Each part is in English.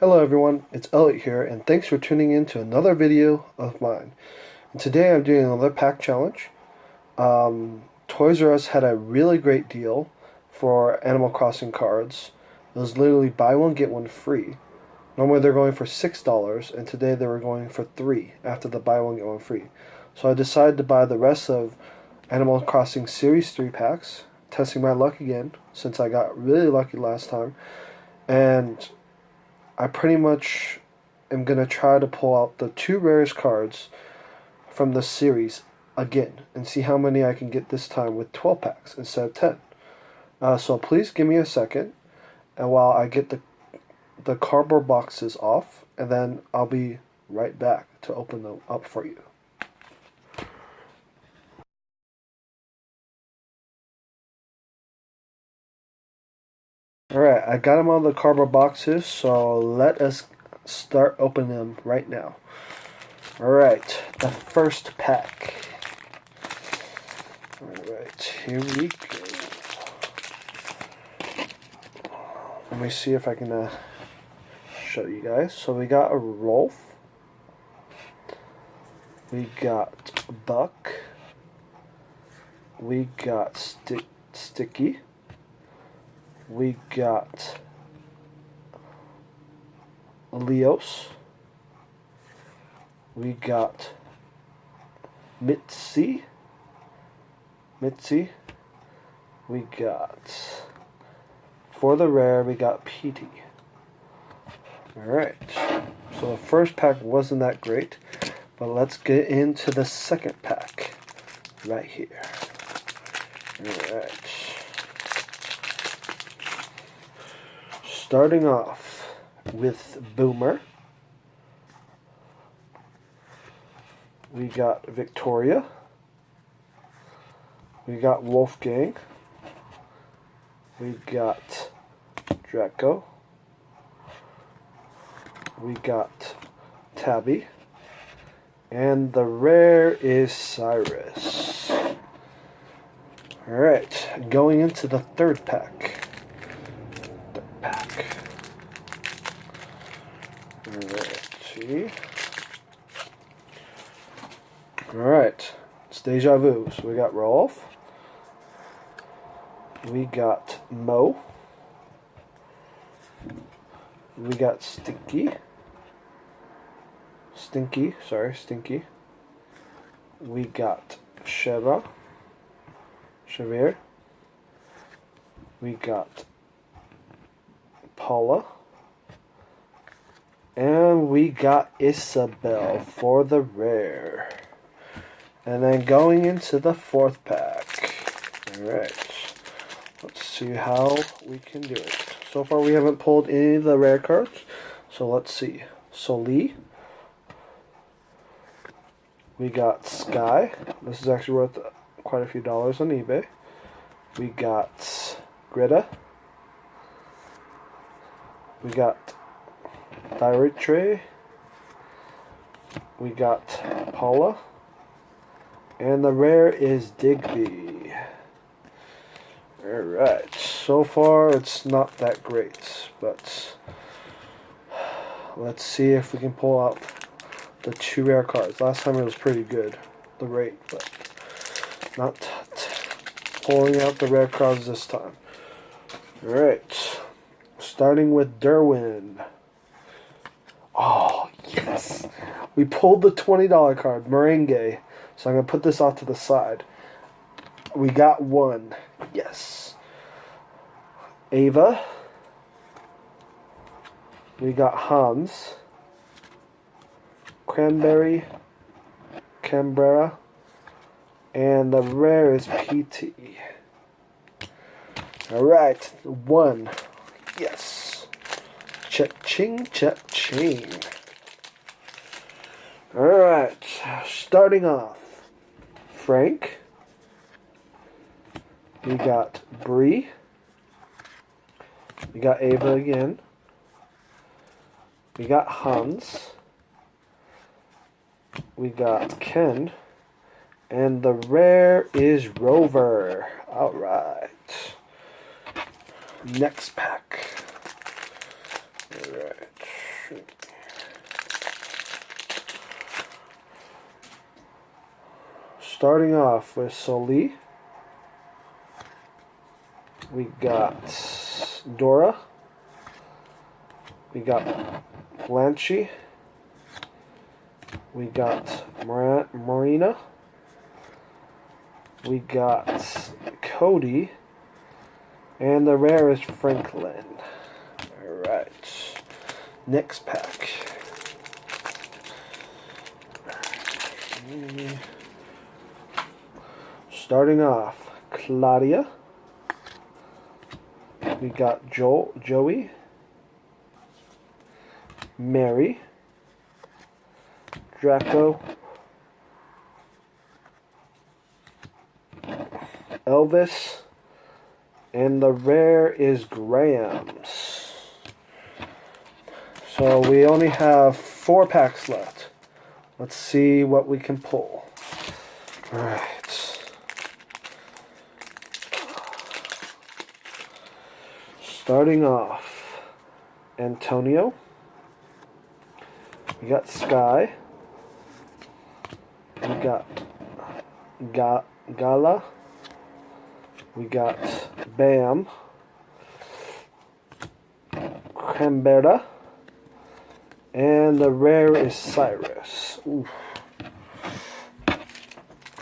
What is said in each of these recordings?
Hello everyone, it's Elliot here, and thanks for tuning in to another video of mine. And today I'm doing another pack challenge. Toys R Us had a really great deal for Animal Crossing cards. It was literally buy one get one free. Normally they're going for $6, and today they were going for $3 after the buy one get one free. So I decided to buy the rest of Animal Crossing Series 3 packs, testing my luck again since I got really lucky last time. And I pretty much am going to try to pull out the 2 rarest cards from the series again and see how many I can get this time with 12 packs instead of 10. So please give me a second, and while I get the cardboard boxes off, and then I'll be right back to open them up for you. Alright, I got them on the cardboard boxes, so let us start opening them right now. Alright, the first pack. Alright, here we go. Let me see if I can show you guys. So we got a Rolf. We got Buck. We got Sticky. We got Leos. We got Mitzi. We got, for the rare, we got PT. Alright, so the first pack wasn't that great, but let's get into the second pack right here. Alright. Starting off with Boomer. We got Victoria. We got Wolfgang. We got Draco. We got Tabby. And the rare is Cyrus. Alright, going into the third pack. Alright, see. Alright, it's Deja Vu. So we got Rolf. We got Mo. We got Stinky. We got Sheva. We got Paula. And we got Isabel for the rare. And then going into the fourth pack. Alright. Let's see how we can do it. So far we haven't pulled any of the rare cards. So let's see. Soli. We got Sky. This is actually worth quite a few dollars on eBay. We got Greta. We got Thyroid Tray. We got Paula. And the rare is Digby. Alright, so far it's not that great, but let's see if we can pull out the 2 rare cards. Last time it was pretty good, the rate, but not pulling out the rare cards this time. Alright, starting with Derwin. Oh, yes! We pulled the $20 card, Merengue. So I'm going to put this off to the side. We got one. Yes. Ava. We got Hans. Cranberry. Canberra. And the rare is PT. Alright. One. Yes. Cha-ching, cha-ching. Alright. Starting off. Frank. We got Bree. We got Ava again. We got Hans. We got Ken. And the rare is Rover. Alright. Next pack. Alright. Starting off with Soli, we got Dora, we got Blanche, we got Marina, we got Cody, and the rare is Franklin. Alright, next pack. Starting off, Claudia, we got Joey, Mary, Draco, Elvis, and the rare is Grams. So we only have 4 packs left. Let's see what we can pull. Alright. Starting off, Antonio, we got Sky, we got Gala, we got Bam, Canberra, and the rare is Cyrus. Oof.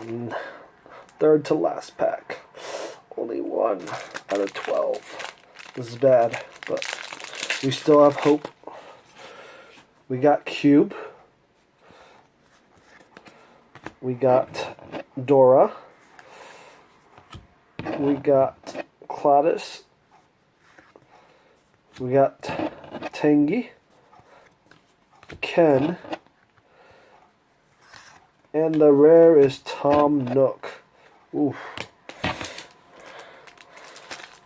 And third to last pack. Only 1 out of 12. This is bad, but we still have hope. We got Cube. We got Dora. We got Claudus. We got Tangy. Ken. And the rare is Tom Nook. Oof.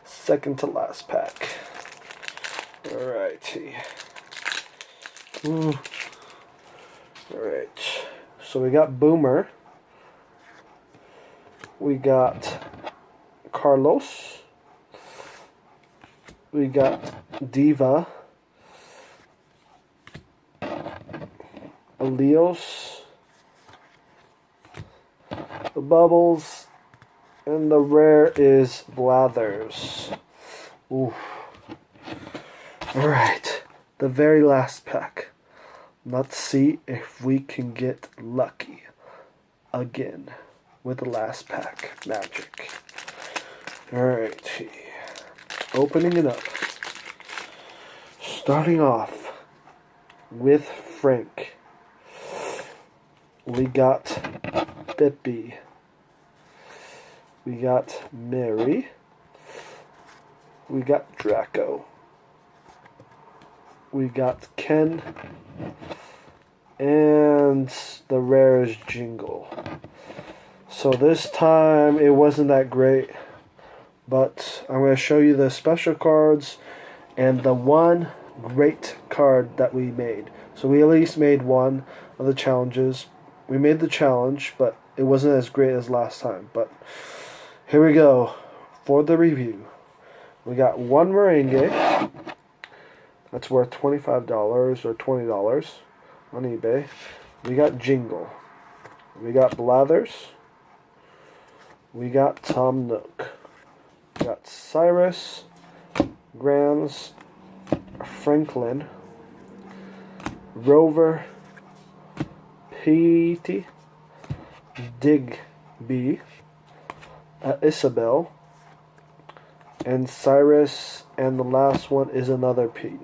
Second to last pack. Alrighty. Alright. So we got Boomer. We got Carlos. We got Diva. Elios. The Bubbles. And the rare is Blathers. Oof. Alright, the very last pack. Let's see if we can get lucky again with the last pack magic. Alright, opening it up. Starting off with Frank. We got Bippy. We got Mary. We got Draco. We got Ken. And the rare is Jingle. So this time it wasn't that great. But I'm going to show you the special cards and the one great card that we made. So we at least made one of the challenges. We made the challenge, but it wasn't as great as last time. But here we go for the review. We got one Merengue. That's worth $25 or $20 on eBay. We got Jingle. We got Blathers. We got Tom Nook. We got Cyrus, Grams, Franklin, Rover, Petey, Digby, Isabel, and Cyrus, and the last one is another P.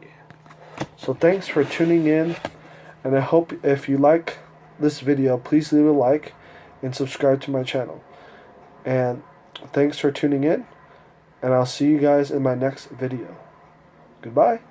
So thanks for tuning in, and I hope if you like this video, please leave a like and subscribe to my channel. And thanks for tuning in, and I'll see you guys in my next video. Goodbye.